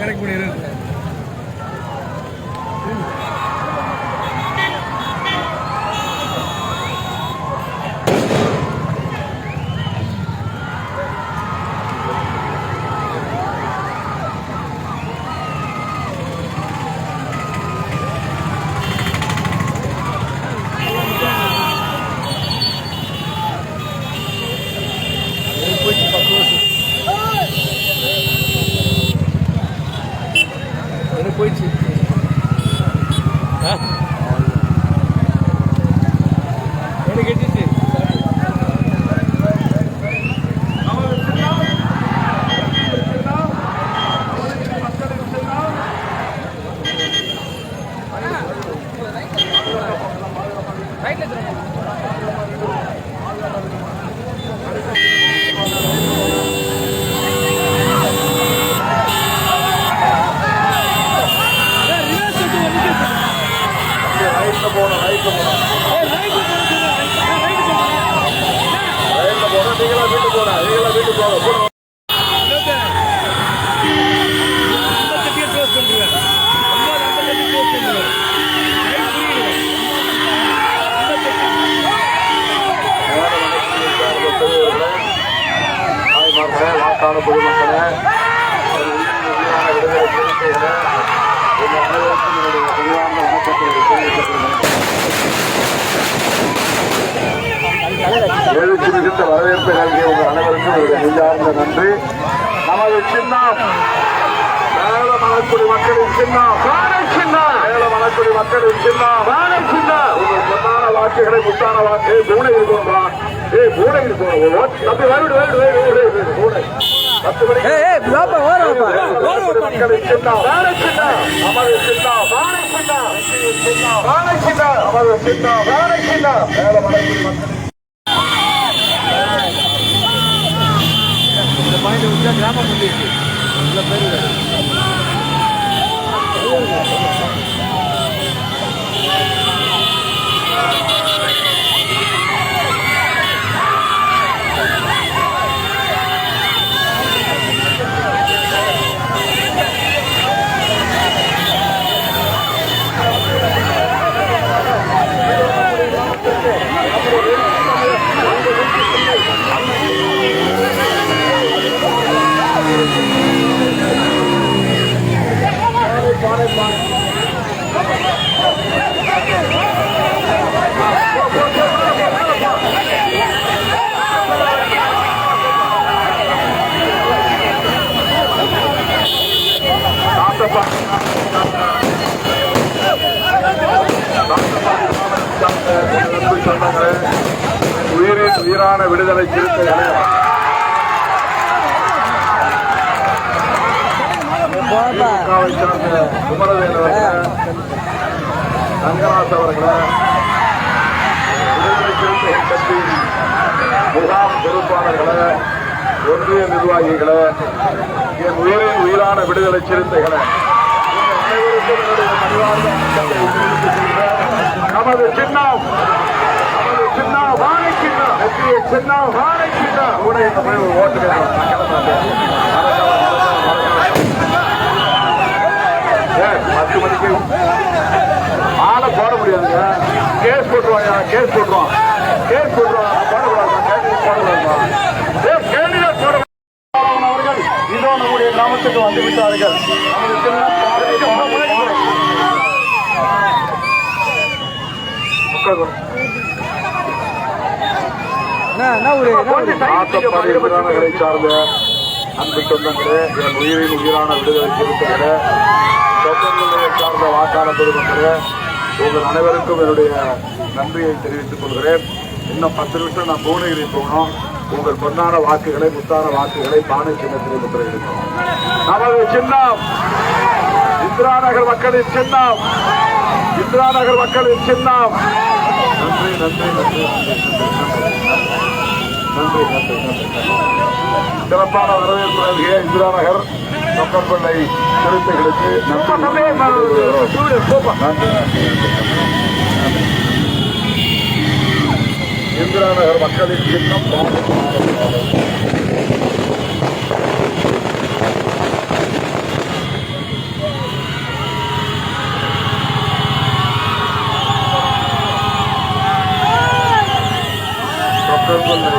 Correct பண்ணிடுறேன். போயிடுச்சு. எனக்கு கட்டிச்சு. வாக்காள பொதுமக்களே, விடுதலை சிறுத்தைகளே, அனைவருக்கும் என்னுடைய பணிவார்ந்த வணக்கத்தை எழுச்சி மிகுந்த வரவேற்பை நல்கிய உங்கள் அனைவருக்கும் என்னுடைய நெஞ்சார்ந்த நன்றி. நமது சின்னம் மேல மணக்குடி மக்களின் சின்னம், மேல மணக்குடி மக்களின் சின்னம், உங்கள் பொன்னான வாக்குகளை முத்தான வாக்கு பூனையில் போன்றான். பூனையில் போன தப்பி வருடு பூனை 10 மணிக்கு மக்களின் சின்னம், நமது சின்னம், நமது சின்னம், மேல மணக்குடி மக்களின் கிராமம் பண்ணிருக்கு. உயிரான விடுதலை சிறுத்தைகளே, சார்ந்த குமரவேல் அவர்களே, ரங்கநாத் அவர்களே, விடுதலை சிறுத்தைகள் கட்சி முகாம் பொறுப்பாளர்களே, ஒன்றிய நிர்வாகிகளே, என் உயிரின் உயிரான விடுதலை சிறுத்தைகளே, அனைவருக்கும் என்னுடைய பணிவார்ந்த வணக்கத்தை தெரிவித்துக் கொள்கிறேன். நமது சின்னம் வாழை சின்னம், வெற்றியை சின்னம் வாழை சின்னம். கூட இந்த போய் ஓட்டு 10 மணிக்கு ஆளை போட முடியாதுங்க. கேஸ் போட்டுருவாங்க, கேஸ் போட்டுருவான், போடக்கூடாது, கேண்டிடேட் போட அவர்கள் இதோ நம்முடைய கிராமத்துக்கு வந்து விட்டார்கள். சார்ந்த அன்பு சொந்தங்களே, என் உயிரின் உயிரான விடுதலை சிறுத்தைகளே, சொந்தங்களை சார்ந்த வாக்காள பொதுமக்களே, உங்கள் அனைவருக்கும் என்னுடைய நன்றியை தெரிவித்துக் கொள்கிறேன். இன்னும் 10 நிமிஷம் நான் பூனகிரி போகணும். உங்கள் பொன்னான வாக்குகளை, முத்தான வாக்குகளை பானை சின்னத்திலே முத்திரையிடுகிறோம். நமது சின்னம் இந்திரா நகர் மக்களின் சின்னம், நன்றி. நன்றி நன்றி நன்றி. சிறப்பான வரவேற்பு நல்கிய இந்திரா நகர் தொக்கர்பள்ளை சிறுத்தைகளுக்கு நன்றி. இந்திரா நகர் மக்களின் சின்னம் தொக்கர்பள்ளை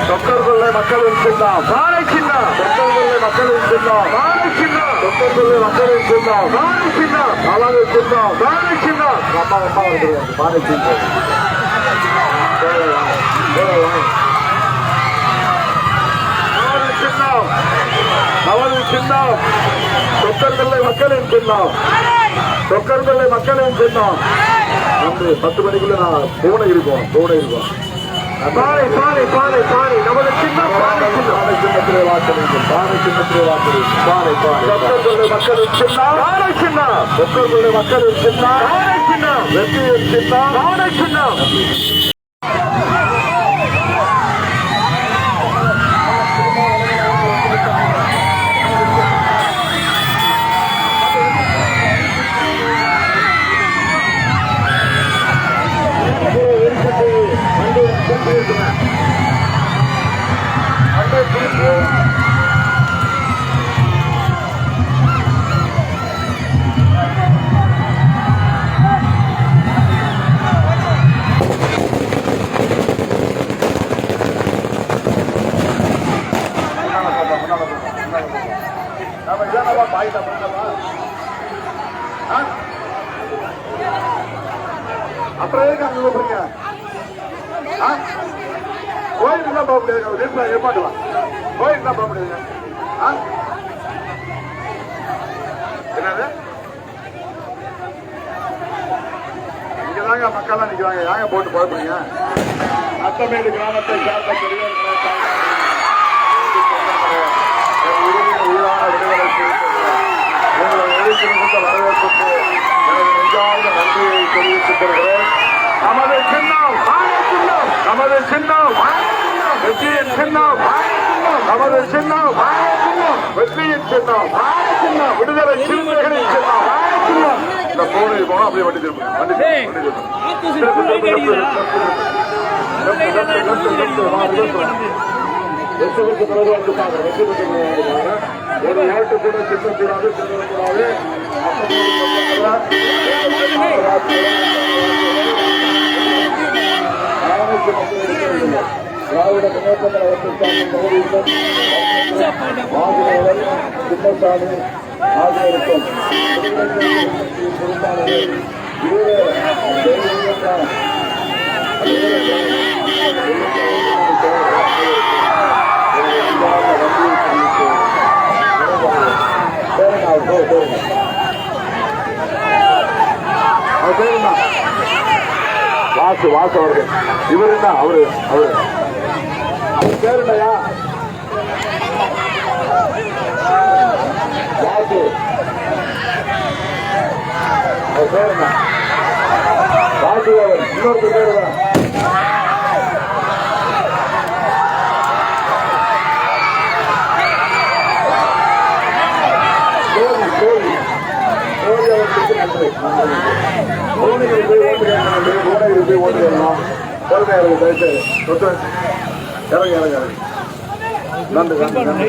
தொக்கர்பள்ளை மக்களின் சின்னம் வாழை சின்னம். தொக்கர்பள்ளை மக்களின் சின்னம் வாழை சின்னம். தொக்கர்பள்ளை மக்களின் சின்னம் வாழை சின்னம். அழகு சின்னம் வாழை சின்னம். அம்மா அம்மா இருக்கிறேன் வாழை சின்னம். நமது சின்னம் தொக்கர்பள்ளை மக்களின் சின்னம். தொக்கர்பள்ளை மக்களின் சின்னம். வந்து 10 மணிக்குள்ள நான் பூனை இருக்கோம். பானை பானை பானை பானை நமது சின்னம் பானை சின்னம். பானை சின்னத்திலே வாக்களிக்கும். பானை சின்னத்திலே வாக்களிக்கும். பானை பானை தொக்கர்பள்ளை மக்களின் சின்னம் பானை சின்னம். தொக்கர்பள்ளை மக்களின் சின்னம் பானை சின்னம். வெற்றியின் சின்னம் பானை சின்னம். அப்புறம் எதுக்கு அங்க கூப்பிடுங்க? கோயிலுக்கு தான் போக முடியாது. ஏற்பாடுலாம் கோயிலுக்கு தான் போக முடியாதுங்க. என்னது இங்கதாங்க மக்கள் நிக்கிறாங்க. ஏங்க போட்டு குழப்பீங்க? அத்தமேடு கிராமத்தை சேர்ந்த பெரியவர்களை உயிரான விடுதலை எழுத்து வரவேற்புக்கு எனது நெஞ்சார்ந்த நன்றியை தெரிவித்துக் கொள்கிறேன். நமது சின்னம் நமது சின்னம் வெற்றியின் சின்னம். நமது சின்னம் வெற்றியின் சின்னம். விடுதலை சிறுத்தைகளின் சின்னம். இந்த போனில் போனா அப்படியே வண்டி திரும்ப வெற்றிக்கு பிறகு வந்து பாக்குறேன். வெற்றி ஒரு ஓட்டு கூட சின்னக்கூடாது சின்னக்கூடாது. திராவிட முன்னேற்ற கழகத்திற்கான சின்னசாமி ஆகியோருக்கும் வாசு அவர்கள் இவர் என்ன அவரு பேர் என்னையா? வாசு அவர் பேர் என்ன? வாசு அவர் இன்னொருத்தர் பேர் தான்.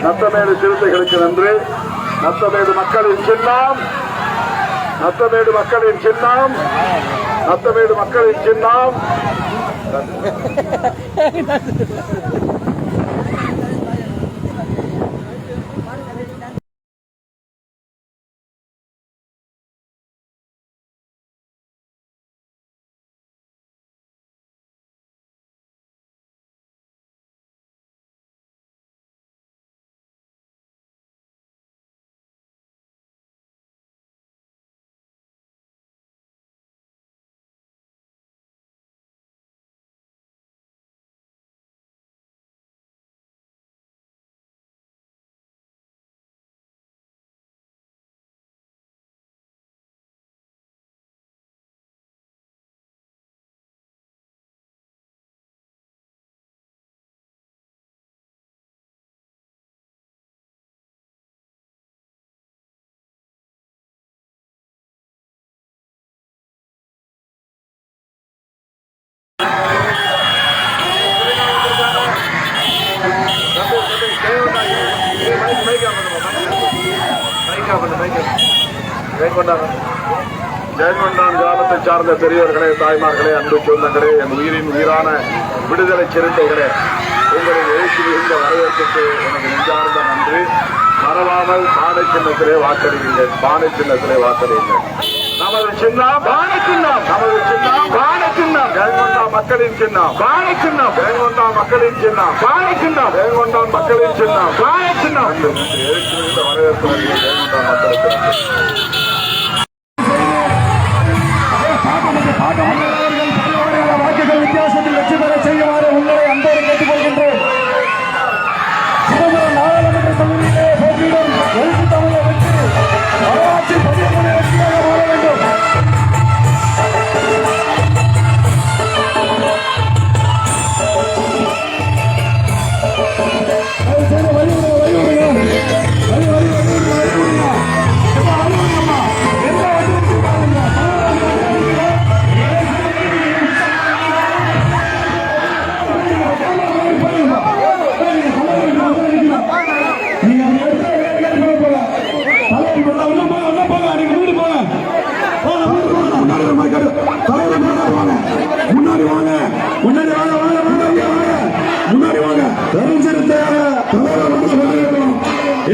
நத்தமேடு சிறுத்தைகளுக்கு நன்றி. நத்தமேடு மக்களின் சின்னம். நத்தமேடு மக்களின் சின்னம். நத்தமேடு மக்களின் சின்னம். ஜெயங்கொண்டான் கிராமத்தை சார்ந்த பெரியவர்களே, தாய்மார்களே, அன்பு சொந்தங்களே, என் உயிரின் உயிரான விடுதலை சிறுத்தைகளே, உங்களின் எழுச்சி மிகுந்த வரவேற்புக்கு எனக்கு நெஞ்சார்ந்த நன்றி. மறவாமல் பானை சின்னத்திலே வாக்களியுங்கள். பானை சின்னத்திலே வாக்களியுங்கள். நமது சின்னம் பானை சின்னம். நமது சின்னம் பானை சின்னம். ஜெயங்கொண்டா மக்களின் சின்னம் பானை சின்னம். ஜெயங்கொண்டா மக்களின் சின்னம் பானை சின்னம். ஜெயங்கொண்டான் மக்களின் சின்னம் பானை சின்னம். எழுச்சி மிகுந்த வரவேற்பு ஜெயங்கொண்டா மக்களுக்கு வாக்குகள் வித்தியாசத்தில் வெற்றி பெற செய்யுமாறு உங்களை அன்போடு கேட்டுக் கொள்கின்றேன். சிதம்பரம் நாடாளுமன்ற தொகுதியிலே போட்டியிடும் எழுத்து தமிழை வெற்றி வரலாற்று பதிவுகளை வெற்றியாக மாற வேண்டும்.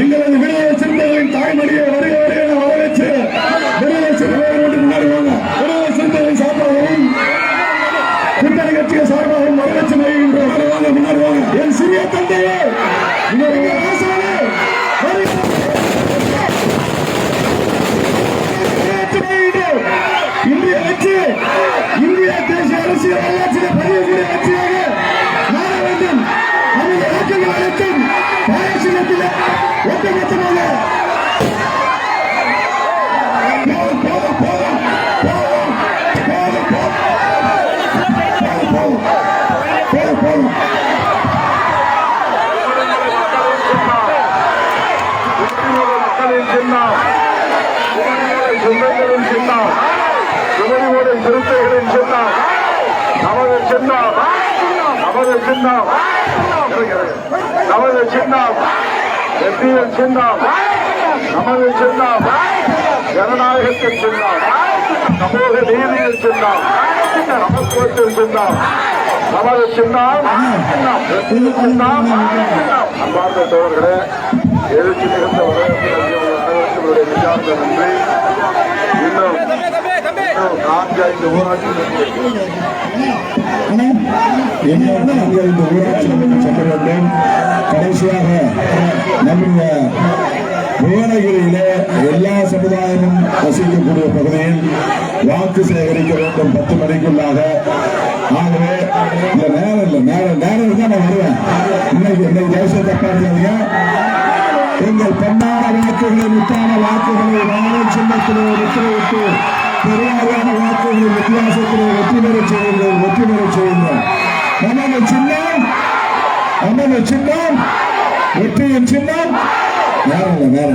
எங்களது விடுதலை சிறுத்தைகளின் தாய்மொழியை வருக வருக வரவேற்று விடுதலை சிறுத்தைகளோடு முன்னாடி வாங்க. விடுதலை சிறுத்தைகளின் சார்பாகவும் கூட்டணி கட்சிகள் சார்பாகவும் வரவேற்று வருகின்றோம். வாங்க முன்னாடி வாங்க. என் சிறிய தந்தையே, இந்திய கட்சி இந்திய தேசிய அரசியல் வரலாற்றிலே பதியக்கூடிய கட்சியாக மாற வேண்டும். நமது வாக்குகள் அனைத்தும் பாயசிலத்தில் ஒட்டுமொத்தமாக சிறுத்தைகளின் சின்னம் நமது சின்னம். நமது சின்னம் நமது சின்னம் வெற்றியின் சின்னம். நமது சின்னம் ஜனநாயகத்தின் சின்னம். சமூக நீதியின் சின்னம். சமத்துவத்தின் சின்னம். நமது சின்னம் வெற்றியின் சின்னம். அன்பார்ந்த தோழர்களே, எழுச்சி மிகுந்த வரவேற்புடைய விசாரணை நன்றி. இன்னும் 4-5 ஊராட்சி செல்ல வேண்டும். கடைசியாக நம்முடைய புவனகிரியிலே எல்லா சமுதாயமும் வசிக்கக்கூடிய பகுதியில் வாக்கு சேகரிக்க வேண்டும் 10 மணிக்குள்ளாக. ஆகவே இந்த நேரம் இல்லை, நேரம் இருந்தா நான் வருவேன். இன்னைக்கு தேசிய தப்பாடுங்க. எங்கள் பொன்னான வாக்குகளை முத்தான வாக்குகளை வாழ சின்னத்திலே உத்தரவிட்டு பெரியாரான வாக்குகளை வித்தியாசத்திலே வெற்றி பெறச் செய்யுங்கள். நமது சின்னம் வெற்றியின் சின்னம். நேரம் இல்லை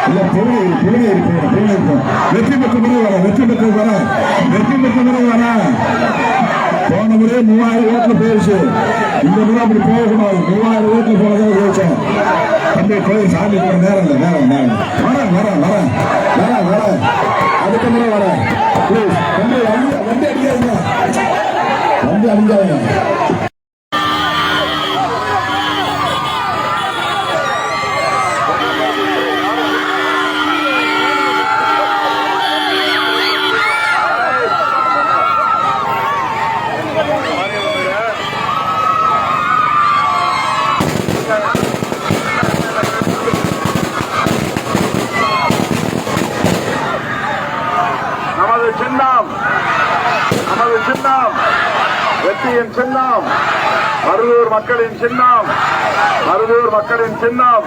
இல்ல புகழ் இருக்கும். வெற்றி பெற்ற முறை வர போன முறை 3000 ஓட்டுல போயிடுச்சு. இந்த முறை அப்படி போகக்கூடாது. 3000 ஓட்டுல போனதாக போயிடுச்சோம். தம்பி கோயில் சாமி போன நேரம் வர அடுத்த முறை வர வண்டி அடிக்காதுங்க. நமது சின்னம் வெற்றியின் சின்னம். மருதூர் மக்களின் சின்னம். மருதூர் மக்களின் சின்னம்.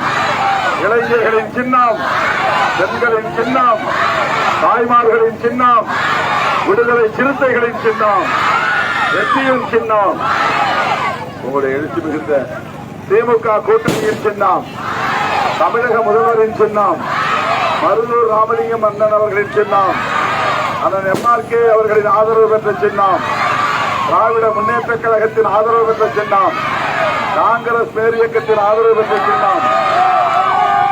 இளைஞர்களின் சின்னம். பெண்களின் சின்னம். தாய்மார்களின் சின்னம். விடுதலை சிறுத்தைகளின் சின்னம். வெற்றியின் சின்னம். உங்களுடைய எழுச்சி மிகுந்த திமுக கூட்டணியின் சின்னம். தமிழக முதல்வரின் சின்னம். மருதூர் ராமலிங்கம் அண்ணன் அவர்களின் சின்னம். அண்ணன் MRK அவர்களின் ஆதரவு பெற்ற சின்னம். திராவிட முன்னேற்ற கழகத்தின் ஆதரவு பெற்ற சின்னம். காங்கிரஸ் பேர் இயக்கத்தின் ஆதரவு பெற்ற சின்னம்.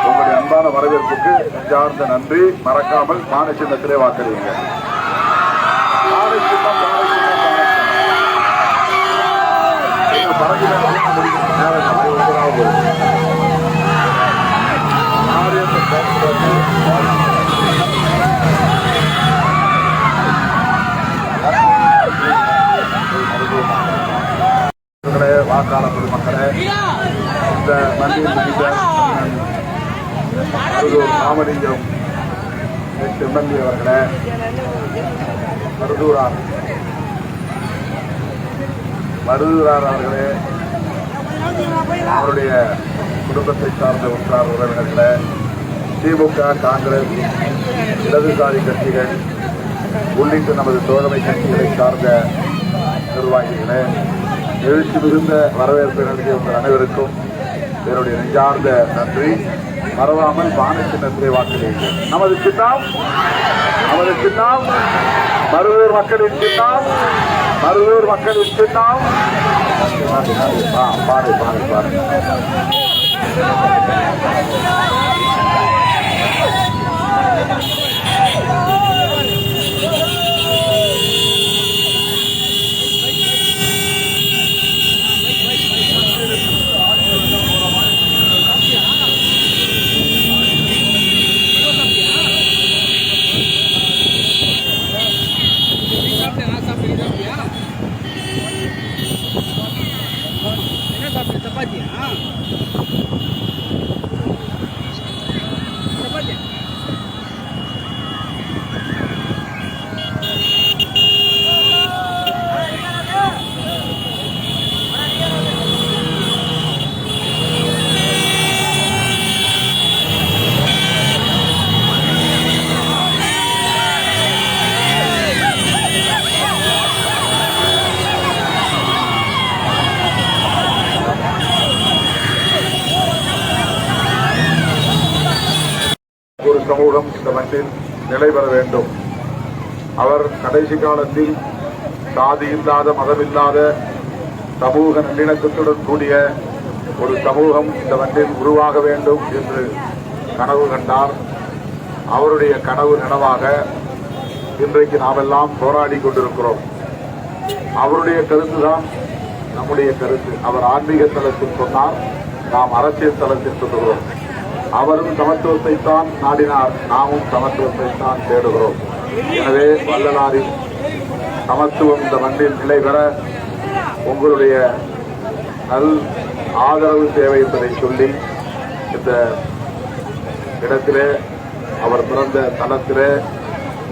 உங்களுடைய அன்பான வரவேற்புக்கு நெஞ்சார்ந்த நன்றி. மறக்காமல் பானை சின்னத்திலே வாக்களியுங்க. பானை சின்னம், பானை சின்னம், பானை சின்னம். வாக்காளர் பொதுமக்களே, இந்த மண்ணின் மனிதர் ராமலிங்கம் எம்எல்ஏ அவர்களே, மருதூரார் அவர்களே, அவருடைய குடும்பத்தை சார்ந்த உற்றார் உறவினர்களே, திமுக, காங்கிரஸ், இடதுசாரி கட்சிகள் உள்ளிட்ட நமது தோழமை கட்சிகளை சார்ந்த நிர்வாகிகளே, எழுச்சி மிகுந்த வரவேற்பை நல்கிய உங்கள் அனைவருக்கும் என்னுடைய நெஞ்சார்ந்த நன்றி. மறவாமல் பானை சின்னத்திலே வாக்களியுங்கள். நமது சின்னம், நமது சின்னம் மருதூர் மக்களின் சின்னம், மருதூர் மக்களின் சின்னம். பாரு பாரு பாரு. ஒரு சமூகம் இந்த மண்ணில் நிலை பெற வேண்டும். அவர் கடைசி காலத்தில் சாதி இல்லாத, மதமில்லாத, சமூக நல்லிணக்கத்துடன் கூடிய ஒரு சமூகம் இந்த மண்ணில் உருவாக வேண்டும் என்று கனவு கண்டார். அவருடைய கனவு நனவாக இன்றைக்கு நாமெல்லாம் போராடி கொண்டிருக்கிறோம். அவருடைய கருத்துதான் நம்முடைய கருத்து. அவர் ஆன்மீக தளத்தில் சொன்னார், நாம் அரசியல் தளத்தில் சொல்லுகிறோம். அவரும் சமத்துவத்தை தான் நாடினார், நாமும் சமத்துவத்தை தான் தேடுகிறோம். எனவே வள்ளலாரின் சமத்துவம் இந்த மண்ணில் நிலை பெற உங்களுடைய நல் ஆதரவு தேவை என்பதை சொல்லி, இந்த இடத்திலே அவர் பிறந்த தளத்திலே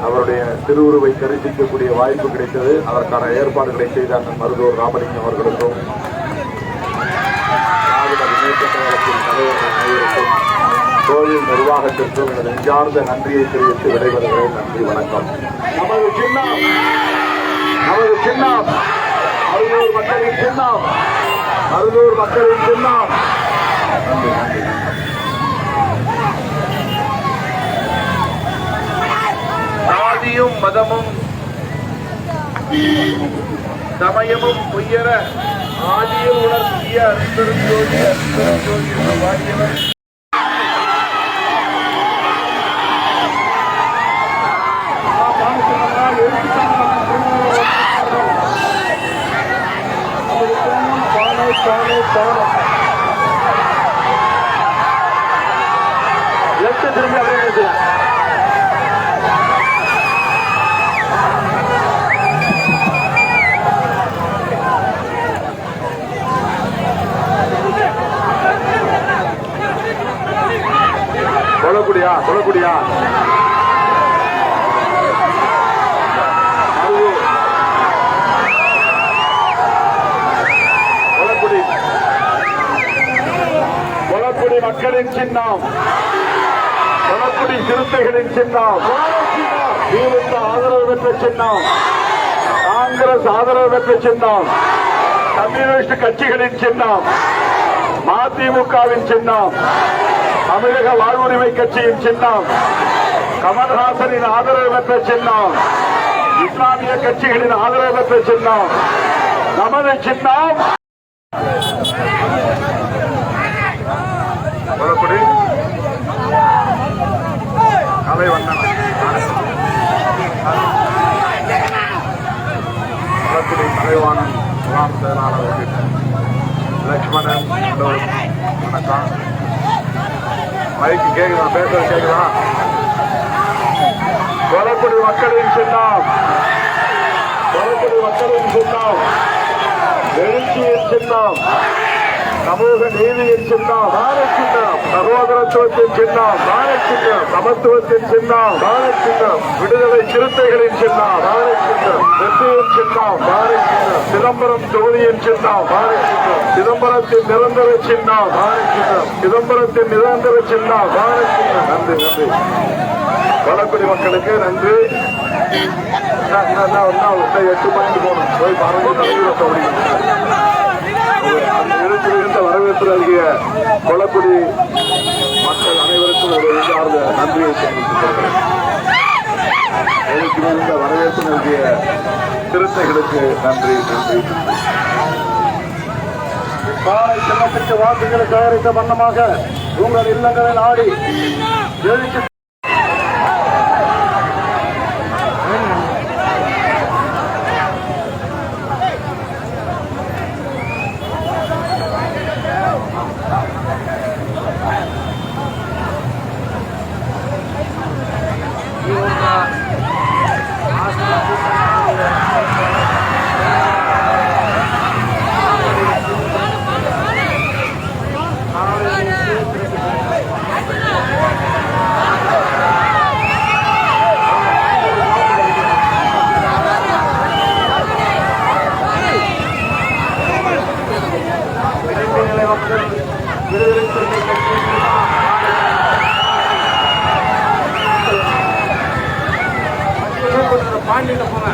அவருடைய திருவுருவை தரிசிக்கக்கூடிய வாய்ப்பு கிடைத்தது. அதற்கான ஏற்பாடுகளை செய்த அந்த மருதூர் ராமலிங்கம் அவர்களுக்கும் முன்னேற்ற கழகத்தின் தலைவர்கள் அனைவருக்கும் கோயில் நிர்வாகத்திற்கும் எனது நெஞ்சார்ந்த நன்றியை தெரிவித்து விடைபெறுகிறேன். நன்றி, வணக்கம். நமது சின்னம், நமது சின்னம் மருதூர் மக்களின் சின்னம், மருதூர் மக்களின் சின்னம். நன்றி, நன்றி. சாதியும் மதமும் சமயமும் உயர ஆதியில் உணர்த்திய அரும்பெருஞ்சோதி அரும்பெருஞ்சோதி என்ற வாடியவர் திரும்பி அப்படியே சொல்லக்கூடியா சொல்லக்கூடியா கொலக்குடி மக்களின் சின்னம், கொலக்குடி சிறுத்தைகளின் சின்னம், திமுக ஆதரவு பெற்ற சின்னம், காங்கிரஸ் ஆதரவு பெற்ற சின்னம், கம்யூனிஸ்ட் கட்சிகளின் சின்னம், மதிமுகவின் சின்னம், தமிழக வாழ்வுரிமை கட்சியின் சின்னம், கமல்ஹாசனின் ஆதரவு பெற்ற சின்னம், இஸ்லாமிய கட்சிகளின் ஆதரவு பெற்ற சின்னம், நமது சின்னம். கலைவண்ணன் களக்குடி கலைவாணன் முகாம் செயலாளர் லட்சுமணன் வணக்கம். மைக்கு கேக்குதா? பேசுறது கேக்குதா? களக்குடி மக்களின் சின்னம், களக்குடி மக்களின் சின்னம், எழுச்சியின் சின்னம், சமூக நீதியின் சின்னம், பாரத் சின்னம், சகோதரத்துவத்தின் சின்னம், பாரத் சின்னம், சமத்துவத்தின் சின்னம், பாரத் சின்னம், விடுதலை சிறுத்தைகளின் சின்னம், பாரத் சின்னம், வெற்றியின் சின்னம், பாரத் சின்னம், சிதம்பரம் தொகுதியின் சின்னம், பாரத் சின்னம், சிதம்பரத்தின் நிரந்தர சின்னம், பாரத் சின்னம், சிதம்பரத்தின் நிரந்தர சின்னம், பாரத் சின்னம். நன்றி நன்றி. களக்குடி மக்களுக்கு நன்றி. 8 மணிக்கு போகணும். போய் இருந்த வரவேற்பு நல்கிய களக்குடி மக்கள் அனைவருக்கும் ஒரு சார்ந்த நன்றியை தெரிவித்துக் இருந்த வரவேற்பு நல்கிய சிறுத்தைகளுக்கு நன்றி நன்றி. காலை சின்னத்திற்கு வாக்குகளை தயாரித்த வண்ணமாக உங்கள் இல்லங்களை நாடி எழுச்சி பாண்டியில போன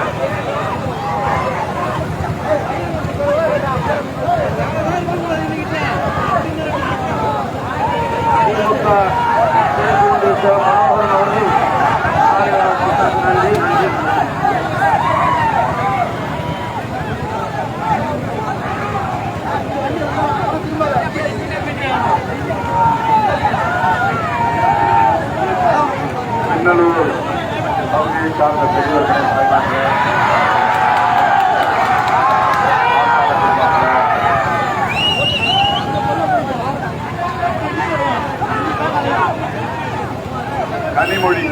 பின்னலூர் பகுதியை சார்ந்த பெரியவர்களை கனிமொழி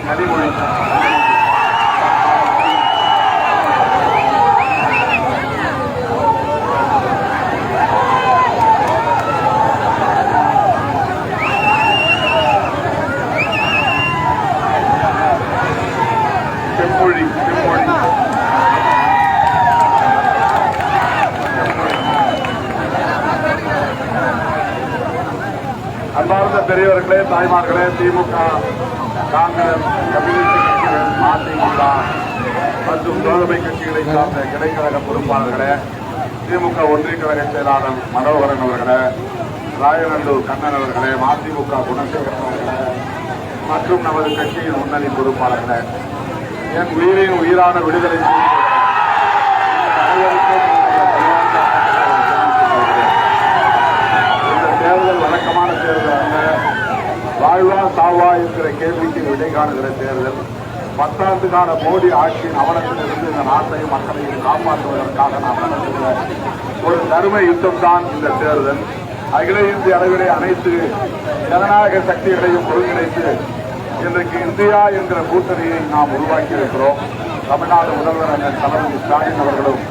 அன்பார்ந்த பெரியவர்களே, தாய்மார்களே, திமுக, காங்கிரஸ், கம்யூனிஸ்ட் கட்சிகள், மதிமுக மற்றும் தோழமை கட்சிகளை சார்ந்த இடைக்கழக பொறுப்பாளர்களே, திமுக ஒன்றிய கழக செயலாளர் மனோகரன் அவர்களே, ராயநல்லூர் கண்ணன் அவர்களே, மதிமுக குணசேகரன் அவர்களே மற்றும் நமது கட்சியின் முன்னணி பொறுப்பாளர்களே, என் உயிரின் உயிரான விடுதலை தேர்தல் வழக்கமான தேர்தல் அல்ல. வாழ்வா சாவா என்கிற கேள்விக்கு விடை காணுகிற தேர்தல். 10 ஆண்டு கால மோடி ஆட்சியின் அவலத்திலிருந்து இந்த நாட்டையும் மக்களையும் காப்பாற்றுவதற்காக நாம் நடத்துகிற ஒரு தர்ம யுத்தம் தான் இந்த தேர்தல். அகில இந்திய அளவிலே அனைத்து ஜனநாயக சக்திகளையும் ஒருங்கிணைத்து இன்றைக்கு இந்தியா என்கிற கூட்டணியை நாம் உருவாக்கி இருக்கிறோம். தமிழ்நாடு முதல்வர் தளபதி ஸ்டாலின் அவர்களும்,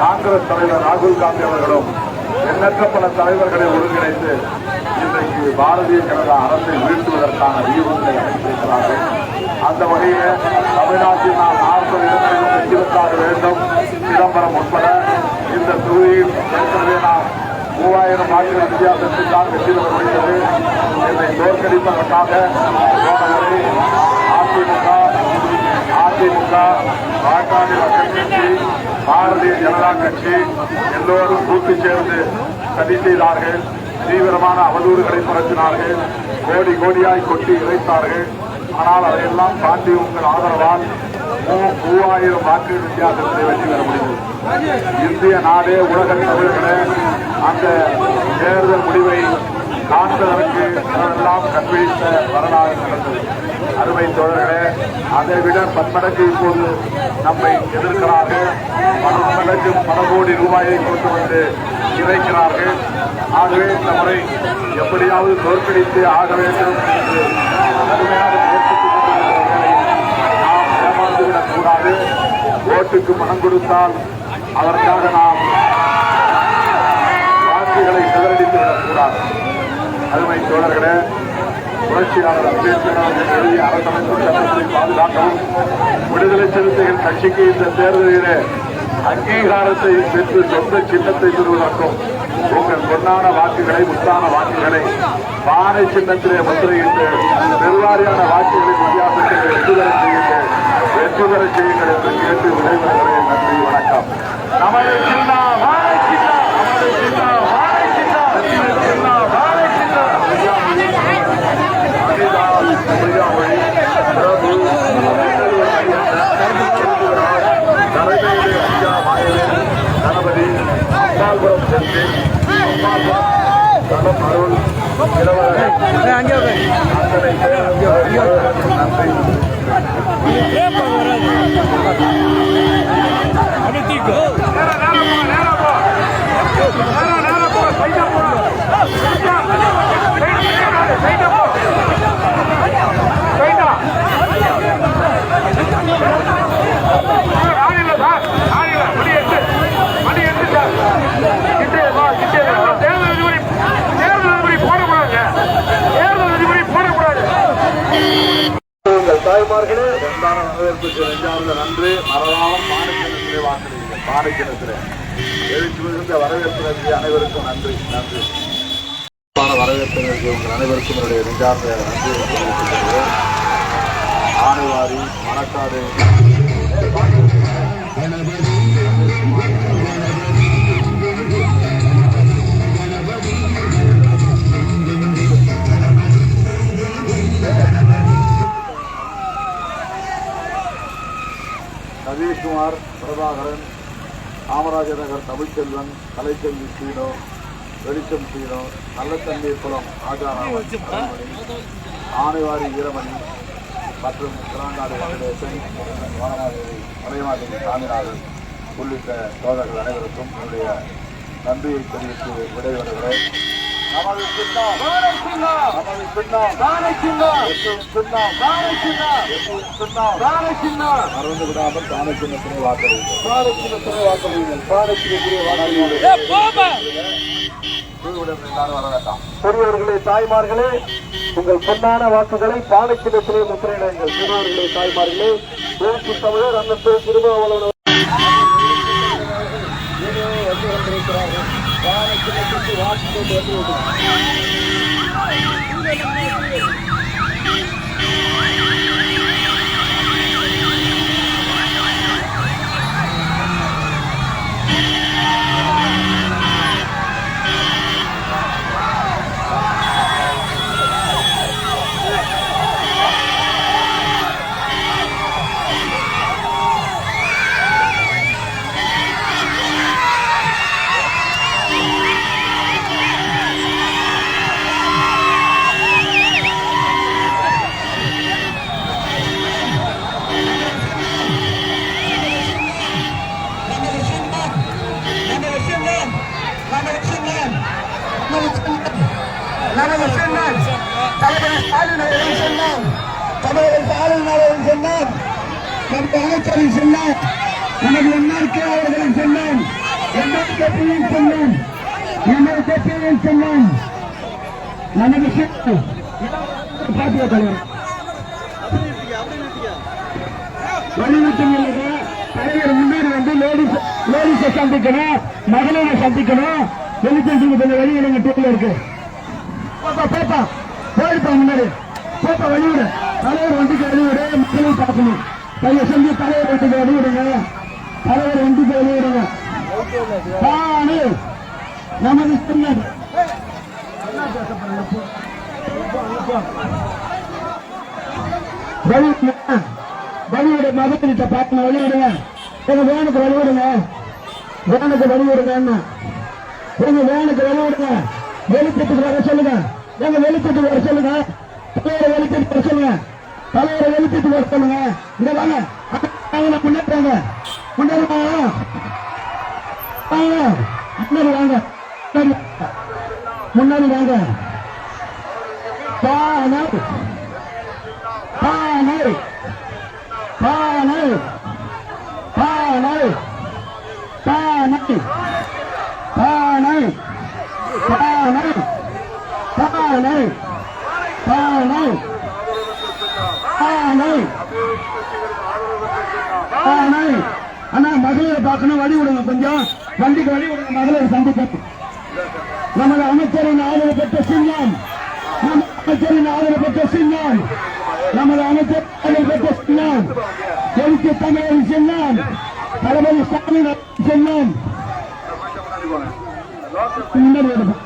காங்கிரஸ் தலைவர் ராகுல் காந்தி அவர்களும், எண்ணற்ற பல தலைவர்களை ஒருங்கிணைத்து இன்றைக்கு பாரதிய ஜனதா அரசை வீழ்த்துவதற்கான வியூகங்களை அமைத்திருக்கிறார்கள். அந்த வகையில் தமிழ்நாட்டில் நாம் 40 இடங்களிலும் வெற்றி பெற்றாக வேண்டும். சிதம்பரம் உட்பட இந்த தொகுதியில் ஏற்கனவே நாம் 3000 வாக்குகள் வித்தியாசத்தில் தான் வெற்றி பெற முடிந்தது. இதை தோற்கடிப்பதற்காக போனவரை அதிமுக, பாட்டாளி மக்கள் கட்சி, பாரதிய ஜனதா கட்சி எல்லோரும் கூட்டு சேர்ந்து சதி செய்தார்கள். தீவிரமான அவதூறுகளை பரப்பினார்கள். கோடி கோடியாய் கொட்டி இறைத்தார்கள். ஆனால் அதையெல்லாம் தாண்டி உங்கள் ஆதரவால் 3000 வாக்கு வித்தியாசத்தை வெற்றி பெற முடிந்தது. இந்திய நாடே, உலக தமிழர்களே அந்த தேர்தல் முடிவை காண்பதற்கு எல்லாம் கண்விழித்த வரலாறு நடந்தது. அருமை தோழர்களே, அதை விட பன்மடங்கு இப்போது நம்மை எதிர்க்கிறார்கள். பன்மடங்கு பல கோடி ரூபாயை கொண்டு வந்து இறைக்கிறார்கள். ஆகவே இந்த முறை எப்படியாவது தோற்கடித்து ஆக வேண்டும் என்று கடுமையாக முயற்சித்துக் கொண்டிருக்கிறவர்களை நாம் ஏமாந்துவிடக் கூடாது. ஓட்டுக்கு பணம் கொடுத்தால் அதற்காக நாம் வாக்குகளை சிதறடித்து விடக்கூடாது. அருமை தோழர்களே, புரட்சியாளர் அம்பேத்கர் அவர்கள் எழுதிய அரசமைப்பு சட்டத்தை பாதுகாக்கவும் விடுதலை சிறுத்தைகள் கட்சிக்கு இந்த தேர்தலிலே அங்கீகாரத்தை பெற்று சொந்த சின்னத்தை பெறுவதற்கும் உங்கள் பொன்னான வாக்குகளை முத்தான வாக்குகளை பானை சின்னத்திலே முத்திரையிட்டு பெருவாரியான வாக்குகளின் வித்தியாசத்தை வெற்றி பெற செய்யுங்கள் என்று கேட்டு விடைபெறுகிறேன். நன்றி, வணக்கம். நமது சின்ன வாழை சின்ன, நமது சின்ன வாழை சின்ன, சின்ன வாழை சின்ன. பிரபு தலைமையிலே ஐயா மாயவே கணபதி அம்பாள்புரம் சென்று களம் அருள் இளவரசர் அத்தனை நன்றி. தாய்மார்களே, இரண்டான வரவேற்புக்கு நெஞ்சார்ந்த நன்றி. மறவாமல் மாநிலத்திலே வாக்களிங்கள். மாநிலத்திலே எழுச்சி மிகுந்த வரவேற்பு அனைவருக்கும் நன்றி. நன்றி. வரவேற்பு உங்கள் அனைவருக்கும் என்னுடைய நெஞ்சார்ந்த நன்றி தெரிவித்துக் ஆணைவாரி மணக்காடு சதீஷ்குமார், பிரபாகரன், காமராஜர் நகர் தமிழ்ச்செல்வன், கலைச்செல்வி சீனோ, வெளிச்சம் சீனோ, நல்லத்தண்ணி குளம் ஆஜாராமன், ஆணைவாரி வீரமணி மற்றும் கிராங்காடு வெங்கடேசன், மலையமாதேவி சாமிநாதன் உள்ளிட்ட சோதரர்கள் அனைவருக்கும் என்னுடைய நன்றியை தெரிவித்து விடைபெறுகிறேன். நமது சின்னம் நமது சின்னம் மறந்து விடாமல் தானை சின்னத்தினை வாக்களியுங்கள். தானை சின்னத்தினை வாக்களியுங்கள். தானை சின்னத்தினை எல்லாரும் வர வேண்டாம். பெரியவர்களே, தாய்மார்களே, உங்கள் பொன்னான வாக்குகளை பானை சின்னத்திலே முத்திரையிடுங்கள். பெரியவர்களே, தாய்மார்களே, எழுச்சி தமிழர் அன்னத்தை திருமாவளவன் பானை சின்னத்திற்கு வாக்கு கொண்டு வந்து அமைச்சரின் சொன்னார், நமது என்ஆர்கே அவர்களின் சொன்னார், என்ஆர்கேபியின் சொன்னார், என்ஆர்கேபியின் சொன்னார், நமது வலியுறுத்தும் தலைவர் முன்னாடி வந்து லேடிஸை சந்திக்கணும், மகளிரை சந்திக்கணும். வெளிச்சம் கொஞ்சம் வெளியிடுங்க. டூல இருக்கு போப்பா போயிருப்பா முன்னாடி போப்பா வெளியிடு. தலைவர் வண்டிக்கு வெளியிடு. மக்களும் பார்க்கணும். கையை செஞ்சு தலைவர் வண்டிக்கு வெளியிடுங்க. தலைவர் வண்டிக்கு வெளியிடுங்க. நமது சொன்னது வெளியிட மதத்திட்ட பார்க்கணும். வெளியிடுங்க. எங்க வேனுக்கு வெளியிடுங்க. வேனுக்கு வெளியிடுங்க. எங்க வேனுக்கு வெளியிடுங்க. வெளிச்சத்துக்கு வர சொல்லுங்க. எங்க வெளிச்சத்துக்கு வர சொல்லுங்க. தலைவரை வெளிச்சத்துக்கு வர சொல்லுங்க. தலைவரை எழுப்பிட்டு வர சொல்லுங்க. இங்க வாங்க, முன்னேற்றாங்க, முன்னாடி வாங்க, முன்னாடி வாங்க, முன்னாடி வாங்க. பானை பானை பானை பானை பானை பானை பானை பானை பானை பானை பானை. அண்ணா மகளிரை பார்க்கணும், வழி விடுங்க, கொஞ்சம் வண்டிக்கு வழி விடுங்க. மகளிர் சந்திப்பு நமது அமைச்சரின் ஆதரவு பெற்ற சின்னம், அமைச்சரின் ஆதரவு பெற்ற சின்னம், நமது அமைச்சர் ஆதரவு பெற்ற சின்னம், தெற்கு தமிழர் சின்னம், தளபதி ஸ்டாலின் சின்னம். முன்னாடி எடுப்போம்.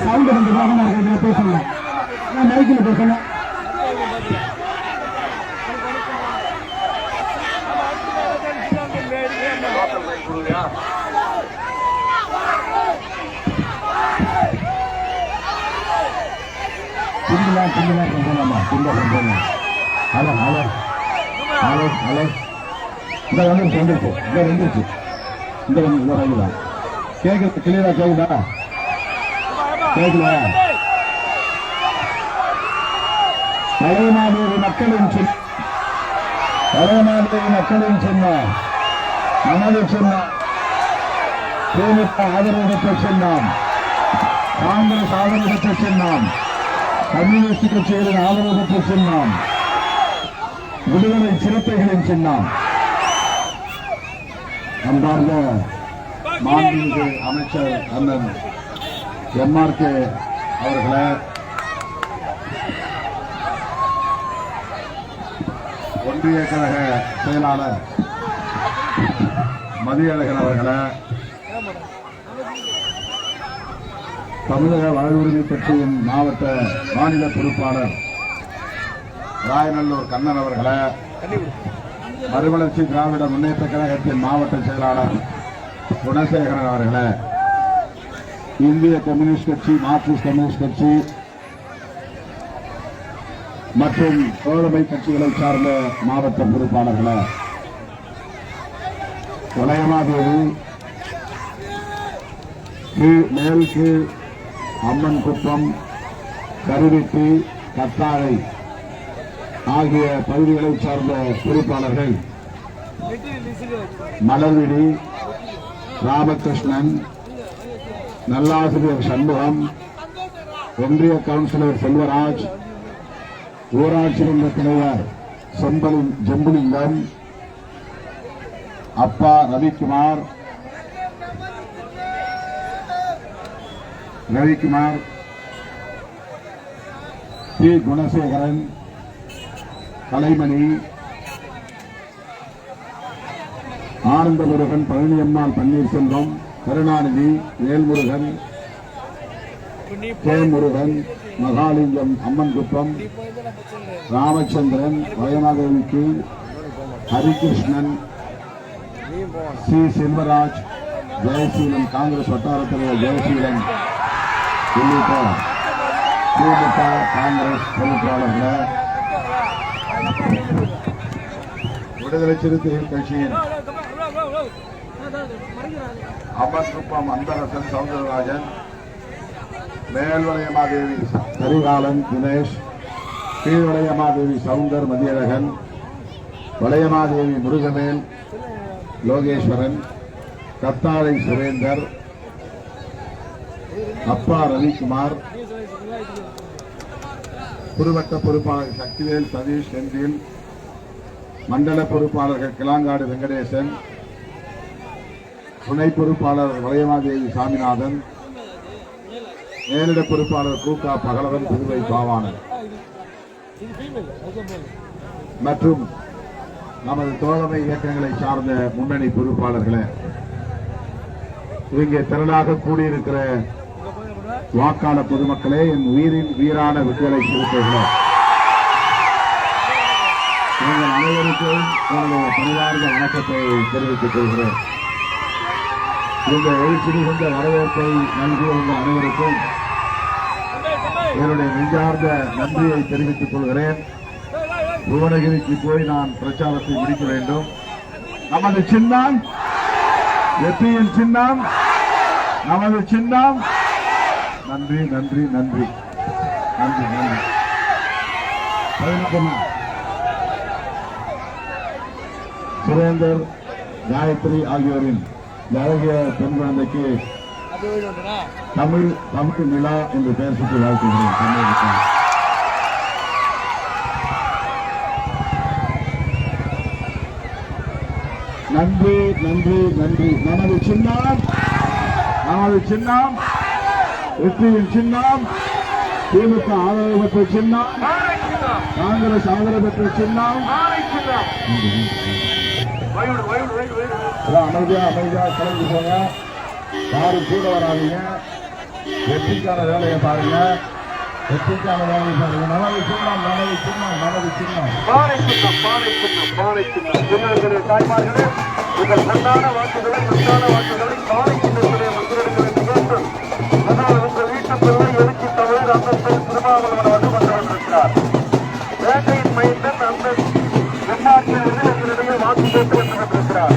சவுண்ட் கொஞ்சம் பேசணும், மைக்கில் பேசணும். கேக்குது, கிளியரா கேக்குதா? கேக்குதா? தலைமாதேவி மக்களின் சின்னம், தலைமாதேவி மக்களின் சின்னம், நமது சின்னம், திமுக ஆதரவு பெற்ற சின்னம், காங்கிரஸ் ஆதரவு பெற்ற சின்னம், கம்யூனிஸ்ட் கட்சிகளின் ஆதரவு பெற்ற சின்னம், விடுதலை சிறுத்தைகளின் சின்னம். அன்பார்ந்த மாண்புமிகு அமைச்சர் அண்ணன் எம்ஆர்கே அவர்களே, ஒன்றிய கழக செயலாளர் மதியழகன் அவர்களே, தமிழக வாழ்வுரிமை கட்சியின் மாநில பொறுப்பாளர் ராயநல்லூர் கண்ணன் அவர்களே, மறுமலர்ச்சி திராவிட முன்னேற்ற கழகத்தின் மாவட்ட செயலாளர் குணசேகரன் அவர்களே, இந்திய கம்யூனிஸ்ட் கட்சி, மார்க்சிஸ்ட் கம்யூனிஸ்ட் கட்சி மற்றும் தோழமை கட்சிகளை சார்ந்த மாவட்ட பொறுப்பாளர்களே, வளையமாதேவி, மேல்கு, அம்மன் குப்பம், கருவிட்டி, கத்தாழை ஆகிய பகுதிகளை சார்ந்த பொறுப்பாளர்கள் மலர்விழி, ராமகிருஷ்ணன், நல்லாசிரியர் சண்முகம், ஒன்றிய கவுன்சிலர் செல்வராஜ், ஊராட்சி மன்ற தலைவர் ஜம்புலிங்கம், அப்பா ரவிக்குமார், பி குணசேகரன், கலைமணி, ஆனந்தமுருகன், பழனியம்மாள் பன்னீர்செல்வம், கருணாநிதி, வேல்முருகன், கே முருகன், மகாலிங்கம், அம்மன்குப்பம், ராமச்சந்திரன், வயமாதேவிக்கு, ஹரிகிருஷ்ணன், சி செல்வராஜ், ஜெயசீலன், காங்கிரஸ் வட்டார தலைவர் ஜெயசீலன் உள்ளிட்ட திமுக காங்கிரஸ் பொறுப்பாளர்களே, விடுதலை சிறுத்தைகள் கட்சியின் அமர்குப்பம் அன்பரசன் சவுந்தரராஜன், மேல்வளையமாதேவி கரிகாலன் தினேஷ், கீழ்வளையமாதேவி சவுந்தர் மதியழகன், வளையமாதேவி முருகவேல் லோகேஸ்வரன், கத்தாழை சுரேந்தர், அப்பா ரவிக்குமார், புதுவட்ட பொறுப்பாளர் சக்திவேல், சதீஷ், செந்தில், மண்டல பொறுப்பாளர்கள் கிளாங்காடு வெங்கடேசன், துணை பொறுப்பாளர் வளையமாதேவி சாமிநாதன், நேரிட பொறுப்பாளர் கூகா பகலவன், புதுவை பாவாணன் மற்றும் நமது தோழமை இயக்கங்களை சார்ந்த முன்னணி பொறுப்பாளர்களே, இங்கே திரளாக கூடியிருக்கிற வாக்காளர் பொதுமக்களே, என் உயிரின் உயிரான விடுதலை சிறுத்தைகளே, உங்கள் அனைவருக்கும் என்னுடைய பணிவார்ந்த வணக்கத்தை தெரிவித்துக் கொள்கிறேன். இந்த எழுச்சி மிகுந்த வரவேற்பை நல்கிய உங்கள் அனைவருக்கும் என்னுடைய நெஞ்சார்ந்த நன்றியை தெரிவித்துக் கொள்கிறேன். புவனகிரிக்கு போய் நான் பிரச்சாரத்தை முடிக்க வேண்டும். நமது சின்னம் வெற்றியின் சின்னம், நமது சின்னம். நன்றி நன்றி நன்றி நன்றி நன்றி. சுரேந்தர், காயத்ரி ஆகியோரின் அழகிய பெண் குழந்தைக்கு தமிழ் நிலா என்று பெயர் சுற்றி வாழ்த்துகிறேன். நன்றி நன்றி நன்றி. நமது சின்னம் வெற்றியின் சின்னம், திமுக ஆதரவு பெற்ற சின்னம், காங்கிரஸ் ஆதரவு பெற்ற சின்னம். அமைதியா கலந்து போங்க, யாரும் கூட வராதிங்க. வெற்றிக்கான வேலையை பாருங்க, வெற்றிக்கான வேலையை பாருங்க. நமது சின்னம் தாய்மார்களே, உங்கள் பொன்னான வாக்குகளை பானை சின்னத்திலே முன்னிறுத்த வேண்டும் என்று அதனால் உங்கள் வீட்டு பிள்ளை எழுச்சி தமிழர் அந்தஸ்தில் திருமாவளவன் வந்து கொண்டிருக்கிறார். வேட்டையின் மைந்தன் அந்த எம்மாற்றிலிருந்து எங்களிடையே வாக்கு கேட்டு கொண்டிருக்கிறார்.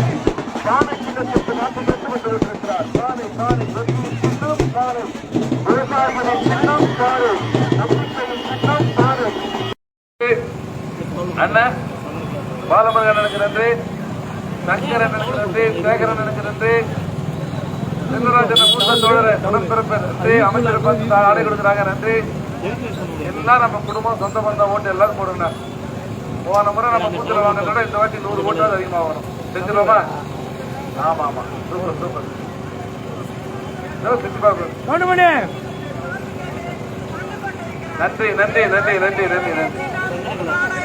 பானை சின்னத்திற்கு வாக்கு கேட்டு கொண்டிருக்கிறார். பானை வெற்றியின் பானை, விவசாயிகளின் சின்னம் பானை, நம்பிக்கையின் சின்னம் பானை. அண்ணன் பாலமுருகன் எனக்கு நன்றி, சங்கரன் எனக்கு நன்றி, சேகரன் எனக்கு நன்றி, செல்வராஜன் மூத்த தோழர் உடன்பிறப்பு நன்றி, அமைச்சர் பார்த்து ஆடை கொடுக்குறாங்க நன்றி. எல்லாம் நம்ம குடும்பம் சொந்த பந்தம் ஓட்டு எல்லாரும் போடுங்க. போன முறை நம்ம கூத்துல வாங்கினோட இந்த வாட்டி 100 ஓட்டாவது அதிகமாக வரும். செஞ்சிருவோமா? ஆமா சூப்பர் செஞ்சு பார்ப்போம். நன்றி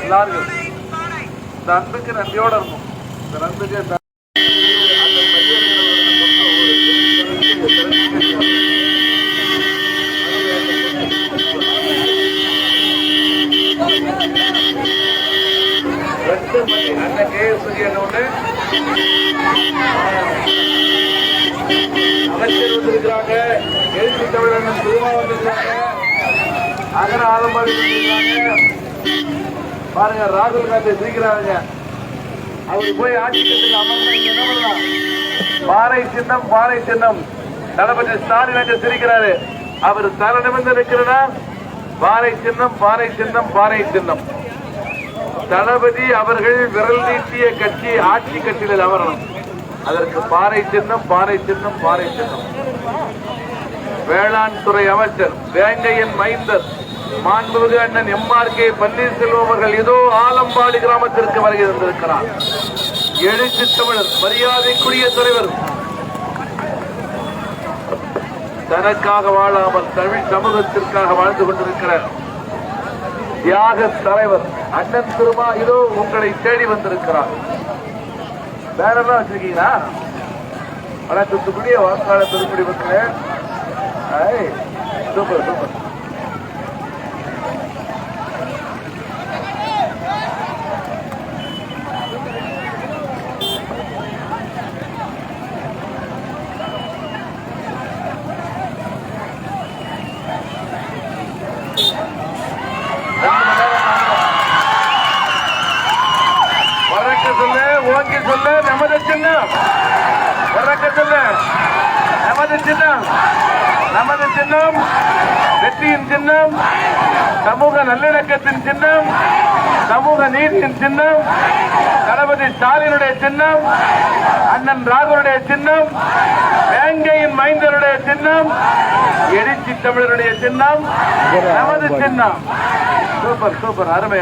எல்லாருக்கும் இந்த அன்புக்கு நன்றியோட இருக்கும். இந்த நன்றிக்கு அண்ணன் கேஎஸ்வரியன் ஒண்ணு அமைச்சர் வந்திருக்கிறாங்க, எழுச்சி தமிழன் திருமா வந்திருக்கிறாங்க, அகர ஆலம்பாடி வந்திருக்கிறாங்க. பாருங்க, ராகுல் காந்தி சிரிக்கிறாங்க. அவரு போய் ஆட்சி கட்டில் அமர்ந்தா என்ன பண்ணலாம்? பாறை சின்னம் தளபதி ஸ்டாலின் அங்க சிரிக்கிறாரு. அவர் தலை நிமிர்ந்து இருக்கிறதா? பாறை சின்னம். தளபதி அவர்கள் விரல் நீட்டிய கட்சி ஆட்சி கட்சியில் அமரணும். அதற்கு பாறை சின்னம். வேளாண் துறை அமைச்சர், வேங்கையின் மைந்தர், மாண்புமிகு அண்ணன் எம்ஆர்கே பன்னீர்செல்வம் அவர்கள் இதோ ஆலம்பாடி கிராமத்திற்கு வருகை தந்திருக்கிறார். எழுச்சி தமிழர், மரியாதைக்குரிய தலைவர், தனக்காக வாழாமல் தமிழ் சமூகத்திற்காக வாழ்ந்து கொண்டிருக்கிறார். தியாக தலைவர் அண்ணன் திருமா இதோ உங்களை தேடி வந்திருக்கிறார். பேனர்லாம் வச்சிருக்கீங்களா? தூத்துக்குடிய வாக்காளர் திருப்படி மக்களே, சூப்பர். ஓகே சொல்லு, நமது சின்னம் உறக்க சொல்லு. நமது சின்னம் வெற்றியின் சின்னம், சமூக நல்லிணக்கத்தின் சின்னம், சமூக நீதியின் சின்னம், தளபதி ஸ்டாலினுடைய சின்னம், அண்ணன் ராகுலுடைய சின்னம், வேங்கையின் மைந்தருடைய சின்னம், எழுச்சி தமிழருடைய சின்னம், நமது சின்னம். சூப்பர் அருமை.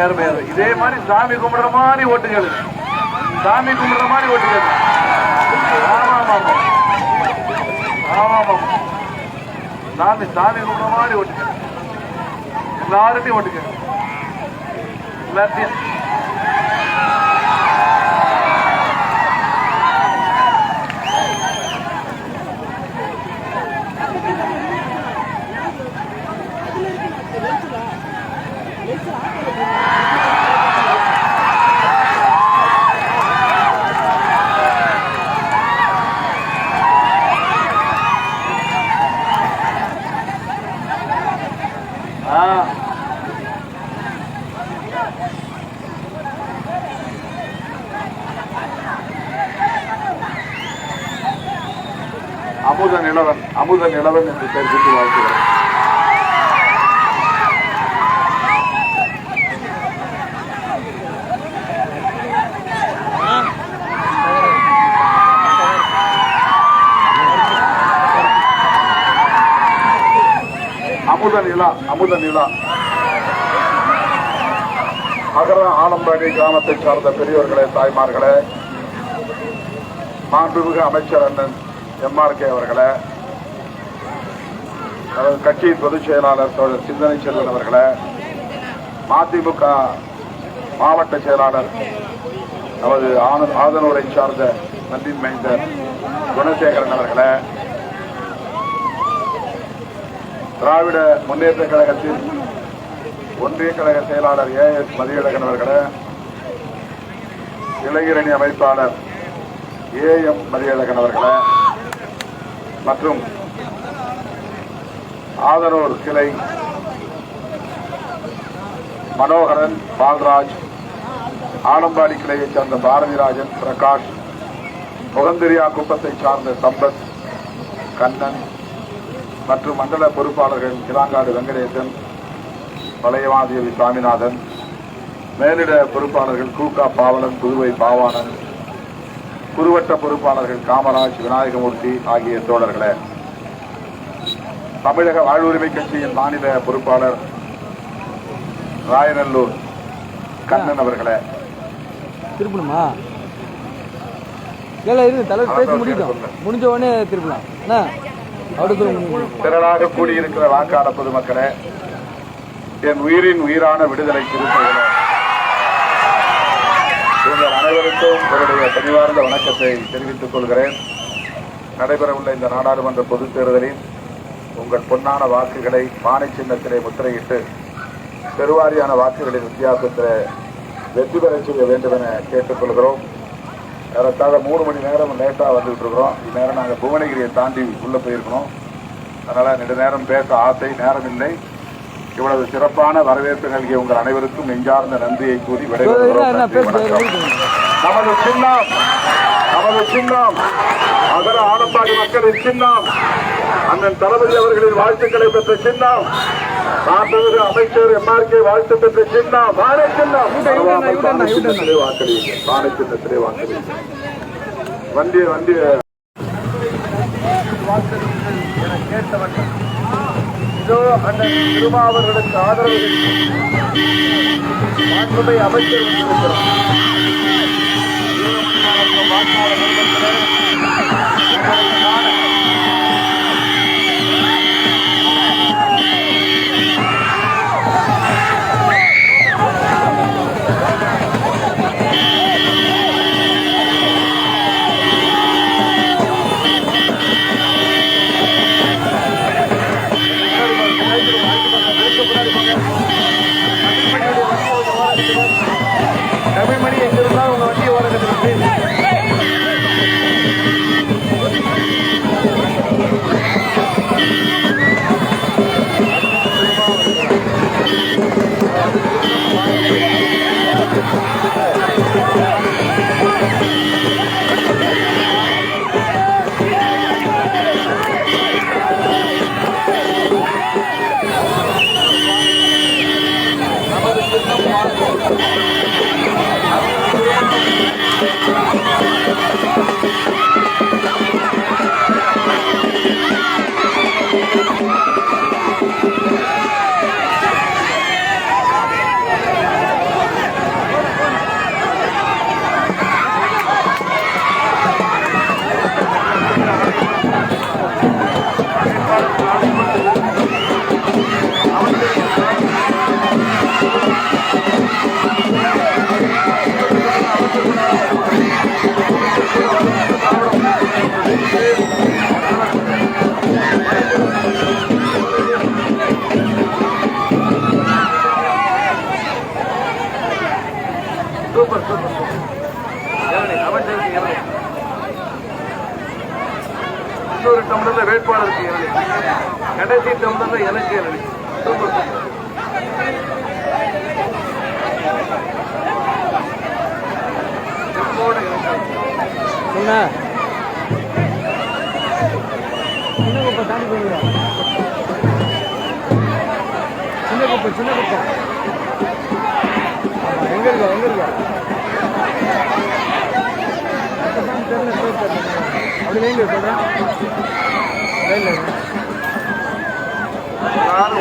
இதே மாதிரி சாமி கும்பிடுற மாதிரி ஓட்டுகள். சாமி கும்பிடுற மாதிரி ஓட்டுகள். எல்லார்ட்டையும் ஓட்டுங்க, எல்லாத்தையும். அமுத நிலவன் என்று தெரிவித்து வாழ்த்துகிறேன். அமுத நிலா அகர ஆலம்பாடி கிராமத்தை சார்ந்த பெரியவர்களே, தாய்மார்களே, மாண்புமிகு அமைச்சர் அண்ணன் எம்ஆர்கே அவர்களே, கட்சியின் பொதுச் செயலாளர் தோழர் சிந்தனை செல்வன் அவர்களே, மதிமுக மாவட்ட செயலாளர் நமது ஆதனூரை சார்ந்த நந்தின் மைந்தர் குணசேகரன் அவர்களே, திராவிட முன்னேற்ற கழகத்தின் ஒன்றிய கழக செயலாளர் AS மதியழகன் அவர்களே, இளைஞரணி அமைப்பாளர் AM மதியழகன் அவர்களே, மற்றும் ஆதனூர் கிளை மனோகரன், பால்ராஜ், ஆலம்பாடி கிளையைச் சார்ந்த பாரதிராஜன், பிரகாஷ், முகந்திரியா குப்பத்தை சார்ந்த சம்பத், கண்ணன் மற்றும் மண்டல பொறுப்பாளர்கள் கிளாங்காடு வெங்கடேசன், பழையவாதியவி சாமிநாதன், மேலிட பொறுப்பாளர்கள் கூகா பாவலன், புதுவை பாவானன், குறுவட்ட பொறுப்பாளர்கள் காமராஜ், விநாயகமூர்த்தி ஆகிய தோழர்களே, தமிழக வாழ்வுரிமை கட்சியின் மாநில பொறுப்பாளர் ராயநல்லூர் கண்ணன் அவர்களே, திருப்பணுமா தலைவர் பேசி முடிஞ்ச உடனே திருப்பலாம். திரளாக கூடியிருக்கிற வாக்காளர் பொதுமக்களே, என் உயிரின் உயிரான விடுதலை சிறுத்தைகளே, உங்கள் அனைவருக்கும் என்னுடைய பணிவார்ந்த வணக்கத்தை தெரிவித்துக் கொள்கிறேன். நடைபெறவுள்ள இந்த நாடாளுமன்ற பொதுத் தேர்தலில் உங்கள் பொன்னான வாக்குகளை பானை சின்னத்திலே முத்திரையிட்டு பெருவாரியான வாக்குகளின் வித்தியாசத்தில் வெற்றி பெற செய்ய வேண்டும் என கேட்டுக் கொள்கிறோம். ஏறத்தாழ 3 மணி நேரம் லேட்டாக வந்துட்டு இருக்கிறோம். இந்நேரம் நாங்கள் புவனகிரியை தாண்டி உள்ள போயிருக்கணும். அதனால நெடுநேரம் பேச ஆசை, நேரம் இல்லை. இவ்வளவு சிறப்பான வரவேற்பு நல்கிய உங்கள் அனைவருக்கும் நெஞ்சார்ந்த நன்றியை கூறி விடைபெறுகிறோம். நமது சின்னம் அகர ஆலம்பாடி மக்களின் சின்னம், அண்ணன் தளபதி அவர்களின் வாழ்த்துக்களை பெற்ற சின்னம், மாண்புமிகு அமைச்சர் எம்ஆர்கே வாழ்த்து பெற்ற சின்னம் பானை சின்னம். வாக்களியுங்கள், பானை சின்னத்திலே வாக்களியுங்கள். வண்டிய என கேட்டவர்கள் இதோ அண்ணன் திருமாவர்களுக்கு ஆதரவு மாண்புமை அமைச்சர் தமிழ்மணி எங்கிருந்தால் உங்க வண்டி ஓரத்தில் இன்னொரு டம்ளர்ல வேட்பாளருக்கு கடைசி டம்ளர்ல எனக்கு என்ன தாண்டி போயிருக்கோம். சின்ன குப்பம் எங்க இருக்கா தெரியல அப்படி லைன்ல சொல்றேன். லைன்ல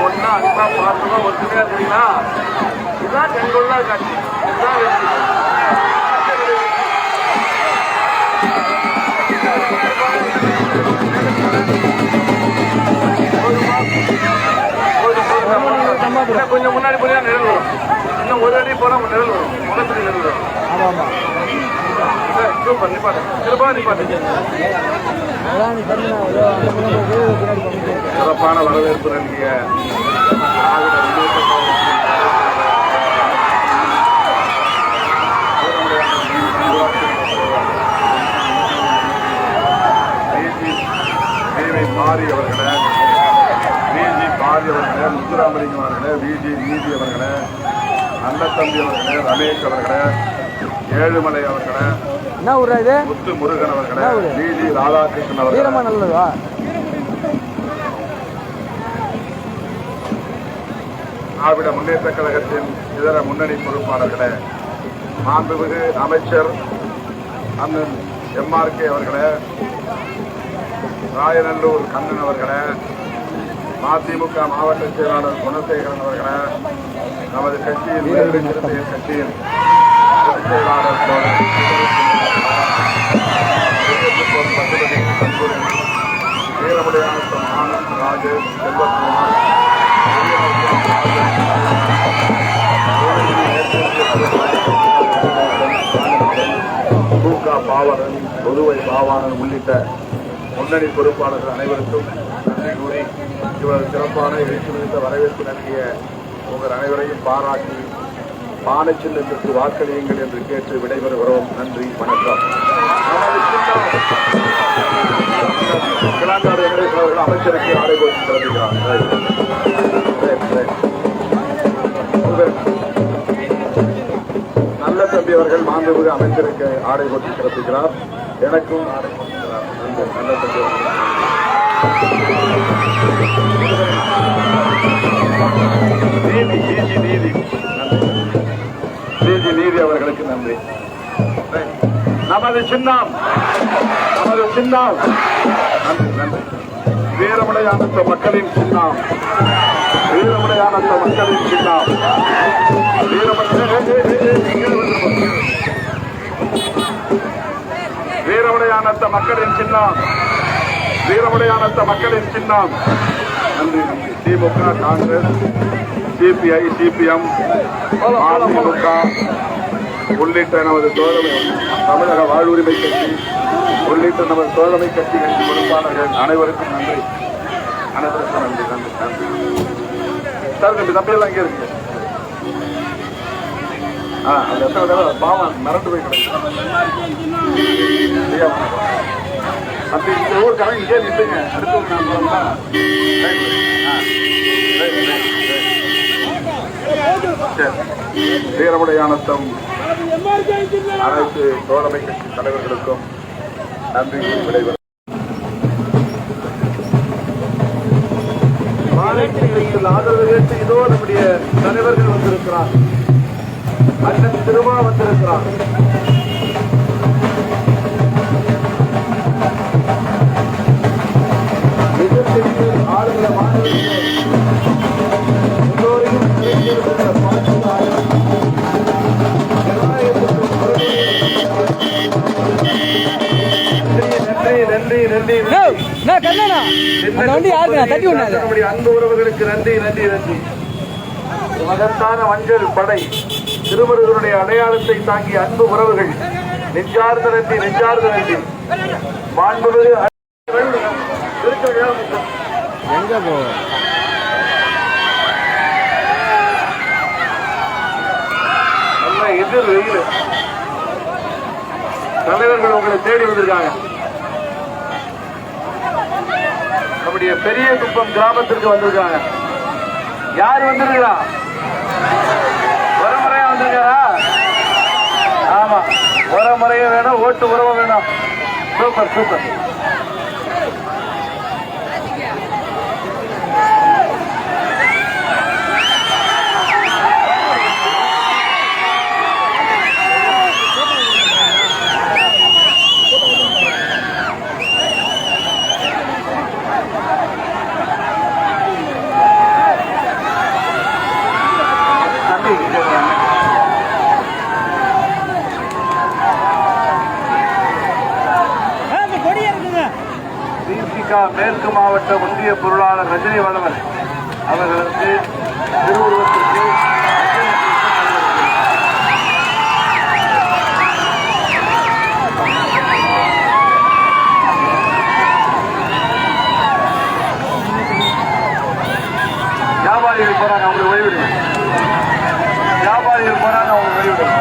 ஒன்னா அன்பா பாசமா ஒற்றுமையா இருந்தீங்கன்னா இதுதான் கண்கொள்ளா காட்சி. இதுதான் கொஞ்சம் முன்னாடி போனா நிழல் வரும். இன்னும் ஒரு அடி போனா நிழல் வரும். முகத்துக்கு நிழல் வரும். ஆமா ஆமா சூப்பர். நிப்பாட்டு சிறப்பா நிப்பாட்டு. சிறப்பான வரவேற்பு நல்கிய மாறி அவர்களே, விஜி பாரி அவர்களே, முத்துராமலிங்கம் அவர்களே, விஜி நீதி அவர்களே, அன்னத்தம்பி அவர்களே, ரமேஷ் அவர்களே, ஏழுமலை அவர்களே, என்ன ஊரா இது? முத்து முருகன் அவர்களே, விஜி ராதாகிருஷ்ணன் அவர்களே, நல்லதா திராவிட முன்னேற்ற கழகத்தின் இதர முன்னணி பொறுப்பாளர்களே, மாண்புமிகு அமைச்சர் அண்ணன் MRK அவர்களே, ராயநல்லூர் கண்ணன் அவர்களே, மதிமுக மாவட்ட செயலாளர் குணசேகரன் அவர்களே, நமது கட்சியின் கட்சியின் பொதுச் செயலாளர் வீரமுடையான ஆனந்த் ராஜேஷ் செல்வகுமார், பாவனன், பொதுவை பாவானன் உள்ளிட்ட முன்னணி பொறுப்பாளர்கள் அனைவருக்கும் நன்றி கூறி இவர் சிறப்பான எழுச்சி மிகுந்த வரவேற்பு நல்கிய உங்கள் அனைவரையும் பாராட்டி பானை சின்னத்திற்கு வாக்களியுங்கள் என்று கேட்டு விடைபெறுகிறோம். நன்றி, வணக்கம். கிளாங்காடு வெங்கடேசன் அவர்கள் அமைச்சருக்கு ஆடை போட்டு திறந்துகிறார். நல்ல தம்பி அவர்கள் மாண்புமிகு அமைச்சருக்கு ஆடை போட்டு சிறப்பிக்கிறார். எனக்கும் ஆடை போட்டுக்கிறார். நல்ல தம்பி நீதி அவர்களுக்கு நன்றி. நமது சின்னம் நன்றி. வீரமுடையான மக்களின் சின்னம், வீரமுடையான மக்களின் சின்னம், வீரமுடையான மக்களின் சின்னம், வீரமுடையான மக்களின் சின்னம். நன்றி. திமுக, காங்கிரஸ், CPI, CPM, அதிமுக உள்ளிட்ட நமது தோழமை, தமிழக வாழ்வுரிமை கட்சி உள்ளிட்ட நமது தோழமை கட்சிகளின் பொறுப்பாளர்கள் அனைவருக்கும் நன்றி. அனைவருக்கும் நன்றி. நன்றி நன்றி சார். இந்த தம்பியெல்லாம் இங்கே இருக்கு. அந்த இடத்துல பாவம் மிரண்டு போய் கிடைக்கும். அப்படி இந்த ஊருக்காரன் இங்கே நின்றுங்க. அடுத்த வீரமுடையானத்தம் அனைத்து தோழமை கட்சி தலைவர்களுக்கும் நன்றி விடைபெறும். மாநிலத்தில் ஆதரவு கேட்டு இதோ நம்முடைய தலைவர்கள் வந்திருக்கிறார். அண்ணன் திருமா வந்திருக்கிறார். ஆளுநர மாநிலத்தில் எல்லோரையும் அன்பு உறவுகளுக்கு நன்றி நன்றி நன்றி. மகத்தான மஞ்சள் படை திருமருகனுடைய அடையாளத்தை தாங்கிய அன்பு உறவுகள் நெஞ்சார்ந்த நன்றி, நெஞ்சார்ந்த நன்றி. மாண்புமிகு எங்க போ நல்ல எதிர் வெயில் தலைவர்கள் உங்களை தேடி வந்திருக்காங்க. நம்முடைய பெரிய குப்பம் கிராமத்திற்கு வந்திருக்காங்க. யார் வந்திருக்கிறா? ஒரு முறையா வந்திருக்காரா? ஆமா, ஒரு முறையும் வேணும், ஓட்டு உறவு வேணும். Super super. தாவேகா மேற்கு மாவட்ட ஒன்றிய பொருளாளர் ரஜினி வளவன் அவர்களுக்கு திருவுருவத்திற்கு வியாபாரிகள் போறாங்க, அவங்களை ஓய்விடுங்க. வியாபாரிகள் போறாங்க, அவங்க ஓய்விடுங்க.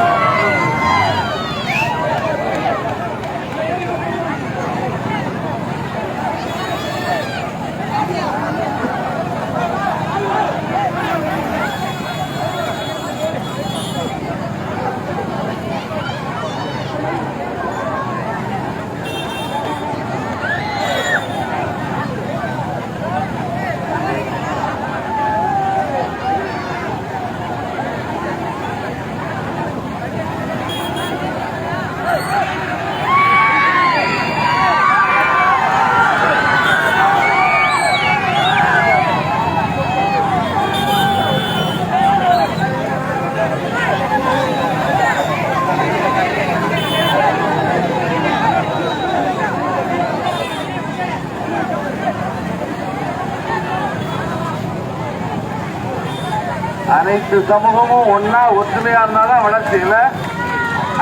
அனைத்து சமூகமும் ஒன்னா ஒற்றுமையா இருந்தாலும் வளர்ச்சி இல்லை.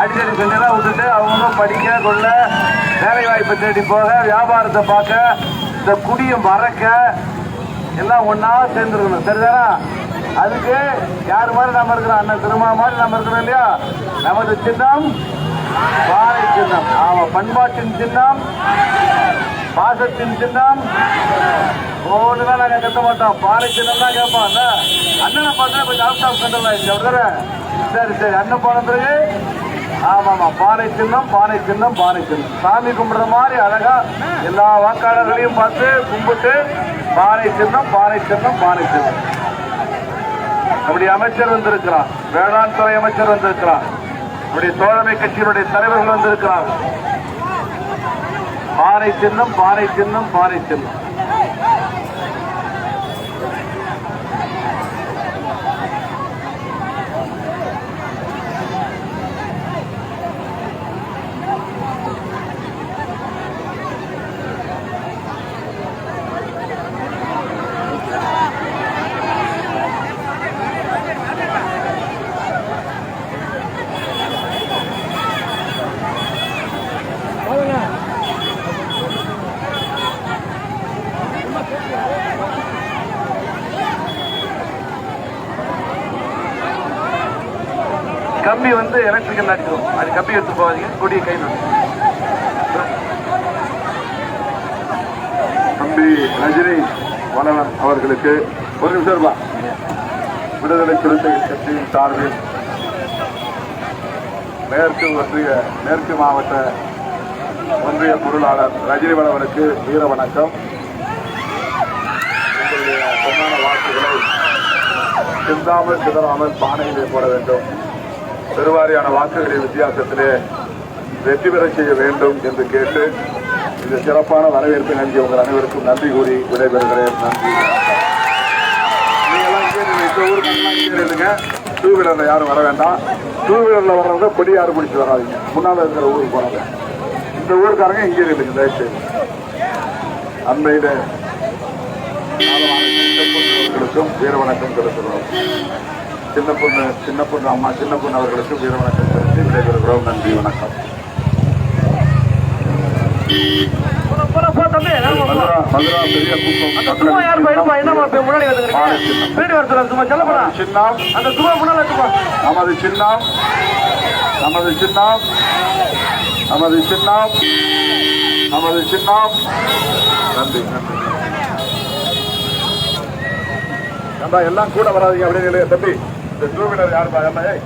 அடிக்கடி கொஞ்சம் விட்டுட்டு அவங்க படிக்க கொள்ள, வேலை வாய்ப்பை தேடி போக, வியாபாரத்தை பார்க்க, இந்த குடியை மறக்க எல்லாம் ஒன்னா சேர்ந்துருக்கணும். சரிதானா? அதுக்கு யார் மாதிரி நாம இருக்கிறோம்? அண்ணன் திருமா மாதிரி நாம இருக்கிறோம் இல்லையா? நமது சின்னம் பாறை சின்னம். ஆமா, பண்பாட்டின் சின்னம், பாசத்தின் சின்னம். ஒண்ணுதான் நாங்க கத்த மாட்டோம், பாறை சின்னம் தான் கேட்போம். அண்ணனை பார்த்தா கொஞ்சம் அவுட் ஆஃப் கண்ட்ரோல் ஆயிடுச்சு. அப்படிதானே? சரி சரி, அண்ணன் போன பிறகு ஆமாமா, பாறை சின்னம், பாறை சின்னம், பாறை சின்னம். சாமி கும்பிடுற மாதிரி அழகா எல்லா வாக்காளர்களையும் பார்த்து கும்பிட்டு பாறை சின்னம், பாறை சின்னம், பாறை சின்னம். அப்படி அமைச்சர் வந்திருக்கிறார், வேளாண் துறை அமைச்சர் வந்திருக்கிறார், நம்முடைய தோழமை கட்சியினுடைய தலைவர்கள் வந்திருக்கிறார். பாறை சின்னம், பாறை சின்னம், பாறை சின்னம். கம்பி வந்து எலக்ட்ரிக்கல் அடிக்கிறோம், அது கம்பி எடுத்து போவாதீங்க, கொடியை கை தம்பி ரஜினி வளவன் அவர்களுக்கு ஒரு நிமிஷம் ரூபா விடுதலை சிறுத்தைகள் கட்சியின் சார்பில் மேற்கு மாவட்ட ஒன்றிய பொருளாளர் ரஜினி வளவனுக்கு வீர வணக்கம். உங்களுடைய பொன்னான வாக்குகளை சிந்தாமல் சிதறாமல் பானையிலே போட வேண்டும். பெருவாரியான வாக்குகளின் வித்தியாசத்திலே வெற்றி பெற செய்ய வேண்டும் என்று கேட்டு இந்த சிறப்பான வரவேற்பை நல்கிய உங்கள் அனைவருக்கும் நன்றி கூறி விடைபெறுகிறேன். நன்றி. நீங்களாம் இந்த ஊருக்கு இருங்க. டூ வீலர்ல யாரும் வர வேண்டாம். டூ வீலர்ல வர்றவங்க கொடி யாரும் பிடிச்சி வராதிங்க. முன்னால இருக்கிற ஊருக்கு போறாங்க. இந்த ஊருக்காரங்க இங்கே இருக்கு. தயவுசெய்து அன்றையில அவர்களுக்கும் வீர வணக்கம் செலுத்துகிறோம். சின்ன பொண்ணு அம்மா சின்ன பொண்ணு அவர்களுக்கும் வீர வணக்கம் செலுத்தி விடைபெறுகிறோம். நன்றி, வணக்கம். பெரிய நமது சின்னம், நமது சின்னம், நமது சின்னம், நமது சின்னம். நன்றி, நன்றி. நம்பா எல்லாம் கூட வராதிங்க அப்படின்னு தம்பி. இந்த டூ வீலர் யாரு பாருங்க.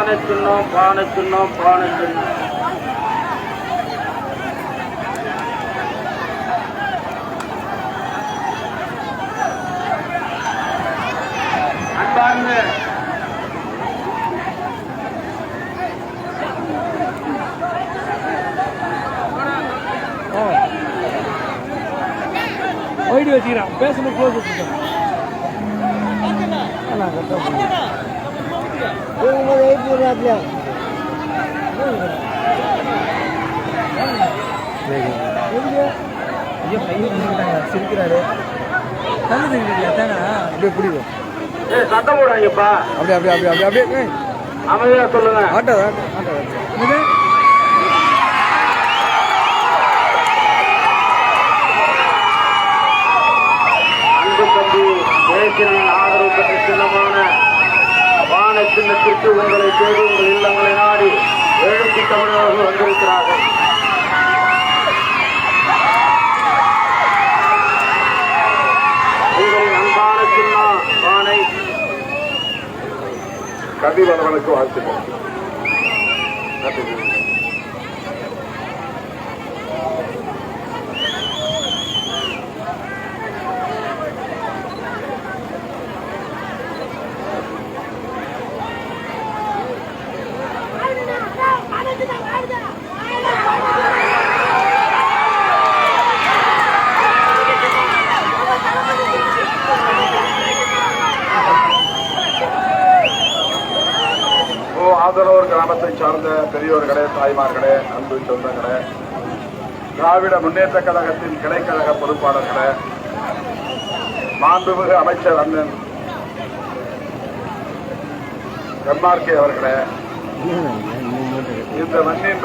பானை சின்னம் பானை சின்னம் பானை சின்னம். அன்பார்ந்த ஒயிட் வச்சுக்கிறான் பேசும்போது க்ளோஸ் வச்சுருக்கேன் சிரிக்கிறாரு தண்ணி தெரிஞ்சுக்கல தானே அப்படியே பிடிக்கும் சத்தம் போடாங்கப்பா. அப்படியே அப்படியே அப்படியே அப்படியே அப்படியே அமைதியா சொல்லுங்க. ஆட்டோ ஆட்டோ இது அன்பு தம்பி தேசியனின் ஆதரவு பெற்ற சின்னமான பானை சின்னத்திற்கு உங்களை தேடி உங்கள் இல்லங்களை நாடி எழுச்சி தமிழர்கள் வந்திருக்கிறார்கள். உங்களின் அன்பான சின்னம் பானை. கதிரவனுக்கு வாழ்த்துக்கள். நன்றி. ஆதரவர் கிராமத்தை சார்ந்த பெரியோர்களே, தாய்மார்களே, அன்பு சொந்தங்களே, திராவிட முன்னேற்ற கழகத்தின் கிளைக்கழக பொறுப்பாளர்களே, மாண்புமிகு அமைச்சர் அண்ணன் எம்ஆர்கே அவர்களே, இந்த மண்ணின்